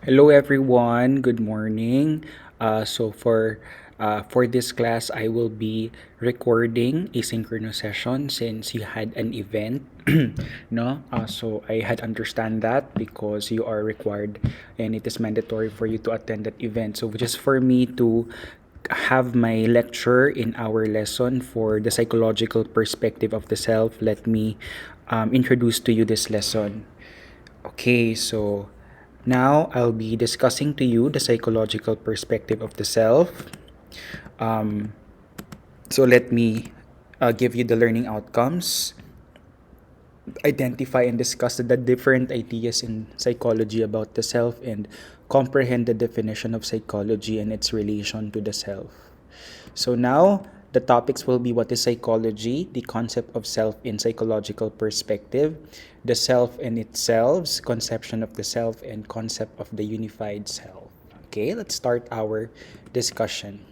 Hello everyone, good morning. For this class, I will be recording a synchronous session since you had an event, no? So I had understand that because you are required and it is mandatory for you to attend that event. So just for me to have my lecture in our lesson for the psychological perspective of the self, let me introduce to you this lesson. Okay, so now I'll be discussing to you the psychological perspective of the self. Um, so let me give you the learning outcomes, identify and discuss the different ideas in psychology about the self, and comprehend the definition of psychology and its relation to the self. So now the topics will be what is psychology, the concept of self in psychological perspective, the self and itself, conception of the self, and concept of the unified self. Okay, let's start our discussion.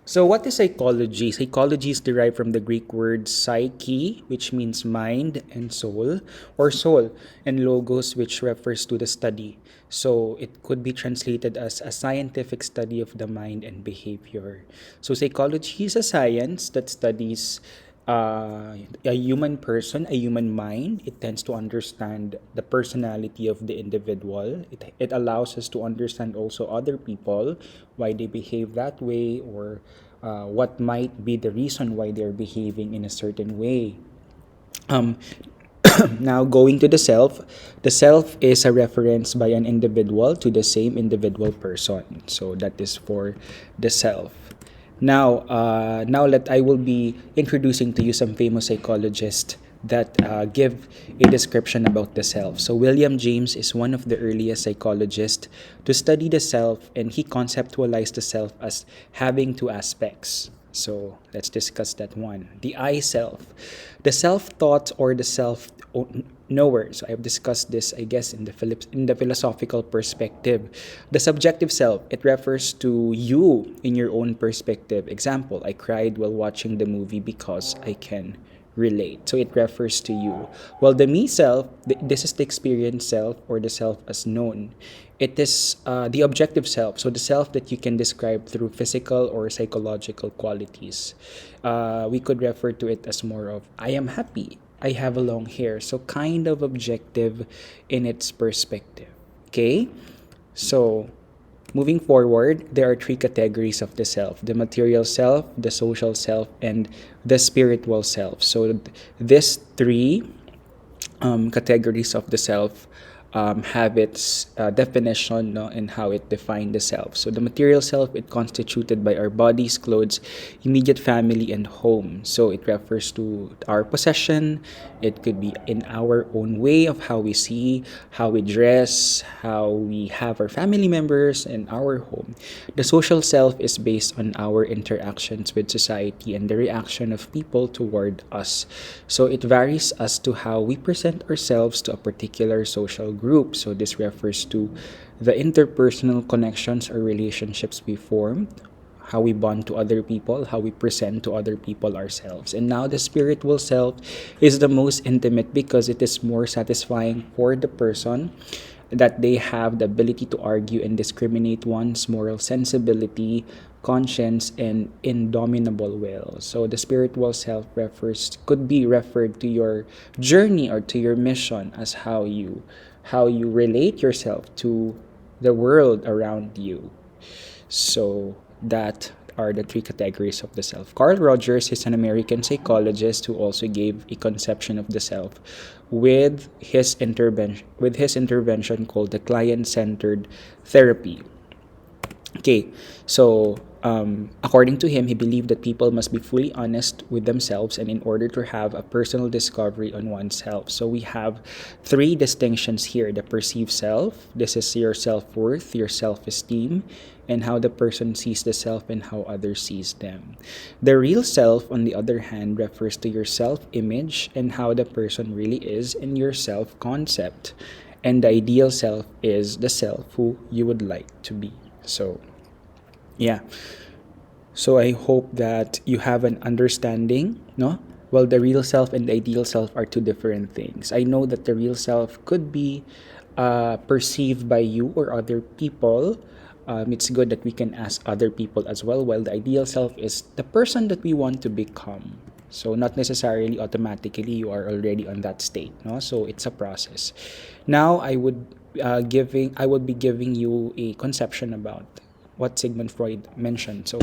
So, what is psychology? Psychology is derived from the Greek word psyche, which means mind and soul, or soul, and logos, which refers to the study. So, it could be translated as a scientific study of the mind and behavior. So, psychology is a science that studies a human person, a human mind. It tends to understand the personality of the individual. It allows us to understand also other people, why they behave that way, or what might be the reason why they're behaving in a certain way. Um, Now, going to the self is a reference by an individual to the same individual person. So that is for the self. Now that I will be introducing to you some famous psychologists that give a description about the self. So William James is one of the earliest psychologists to study the self, and he conceptualized the self as having two aspects. So let's discuss that one. The I self. The self thought or the self knower. So I've discussed this, I guess, in the philosophical perspective. The subjective self, it refers to you in your own perspective. Example, I cried while watching the movie because I can relate. So it refers to you. Well, the me self, this is the experienced self or the self as known. It is the objective self, so the self that you can describe through physical or psychological qualities. We could refer to it as more of, I am happy, I have a long hair. So kind of objective in its perspective. Okay? So moving forward, there are three categories of the self: the material self, the social self, and the spiritual self. So these three categories of the self have its definition, no, and how it defined the self. So the material self, it constituted by our bodies, clothes, immediate family, and home. So it refers to our possession. It could be in our own way of how we see, how we dress, how we have our family members, and our home. The social self is based on our interactions with society and the reaction of people toward us. So it varies as to how we present ourselves to a particular social group. So this refers to the interpersonal connections or relationships we form, how we bond to other people, how we present to other people ourselves. And now the spiritual self is the most intimate because it is more satisfying for the person, that they have the ability to argue and discriminate one's moral sensibility, conscience, and indomitable will. So the spiritual self refers could be referred to your journey or to your mission as how you relate yourself to the world around you. So that are the three categories of the self. Carl Rogers is an American psychologist who also gave a conception of the self with his intervention called the client-centered therapy. Okay, so according to him, he believed that people must be fully honest with themselves and in order to have a personal discovery on oneself. So we have three distinctions here: the perceived self, this is your self worth, your self esteem, and how the person sees the self and how others sees them. The real self, on the other hand, refers to your self image and how the person really is in your self concept. And the ideal self is the self who you would like to be. So, yeah. So I hope that you have an understanding, no? Well, the real self and the ideal self are two different things. I know that the real self could be perceived by you or other people, it's good that we can ask other people as well. While the ideal self is the person that we want to become. So not necessarily automatically you are already on that state, no? So it's a process. Now I would be giving you a conception about what Sigmund Freud mentioned. So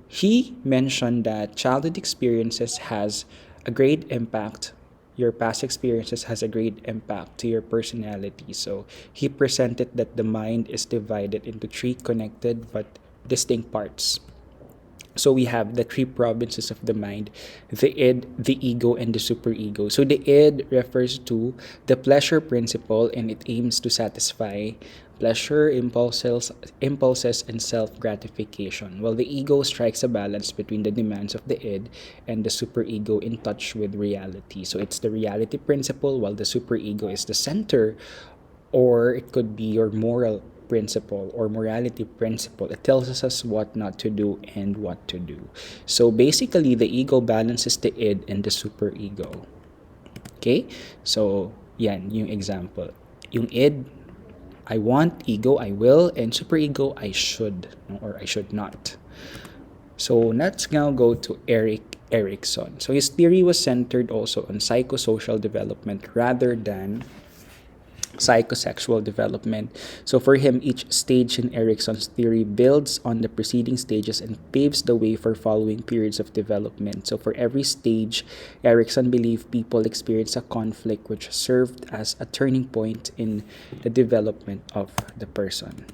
he mentioned that childhood experiences has a great impact. Your past experiences has a great impact to your personality. So he presented that the mind is divided into three connected but distinct parts. So we have the three provinces of the mind: the id, the ego, and the superego. So the id refers to the pleasure principle, and it aims to satisfy pleasure, impulses and self-gratification. While the ego strikes a balance between the demands of the id and the superego in touch with reality. So it's the reality principle, while the superego is the center, or it could be your moral principle or morality principle. It tells us what not to do and what to do. So basically, the ego balances the id and the superego. Okay? So, yan, yung example. Yung id, I want; ego, I will; and superego, I should, no, or I should not. So let's now go to Erik Erikson. So his theory was centered also on psychosocial development rather than psychosexual development. So for him, each stage in Erikson's theory builds on the preceding stages and paves the way for following periods of development. So for every stage, Erikson believed people experience a conflict which served as a turning point in the development of the person.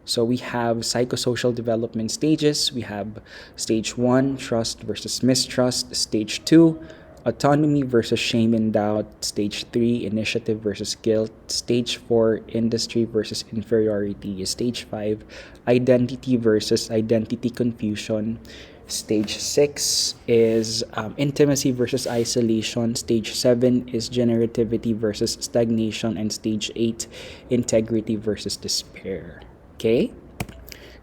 So we have psychosocial development stages. We have stage 1, trust versus mistrust; stage 2, autonomy versus shame and doubt; stage 3, initiative versus guilt; stage 4, industry versus inferiority; stage 5, identity versus identity confusion; stage 6 is intimacy versus isolation; stage 7 is generativity versus stagnation; and stage 8, integrity versus despair. Okay?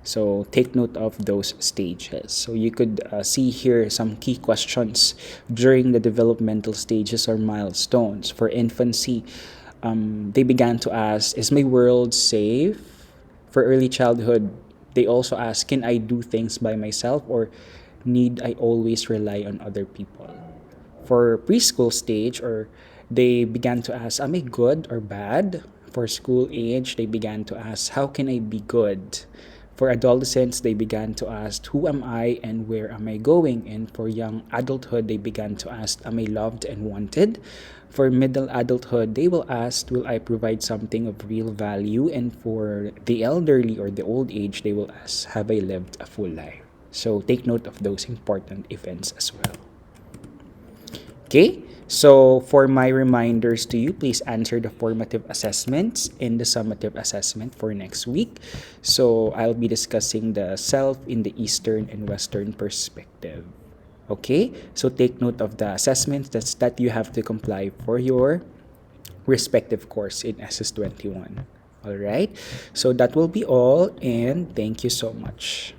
So take note of those stages. So you could see here some key questions during the developmental stages or milestones. For infancy, they began to ask, is my world safe? For early childhood, they also ask, can I do things by myself, or need I always rely on other people? For preschool stage, or they began to ask, am I good or bad? For school age, they began to ask, how can I be good? For adolescents, they began to ask, who am I and where am I going? And for young adulthood, they began to ask, am I loved and wanted? For middle adulthood, they will ask, will I provide something of real value? And for the elderly or the old age, they will ask, have I lived a full life? So take note of those important events as well. Okay, so for my reminders to you, please answer the formative assessments and the summative assessment for next week. So I'll be discussing the self in the Eastern and Western perspective. Okay, so take note of the assessments that you have to comply for your respective course in SS21. All right, so that will be all, and thank you so much.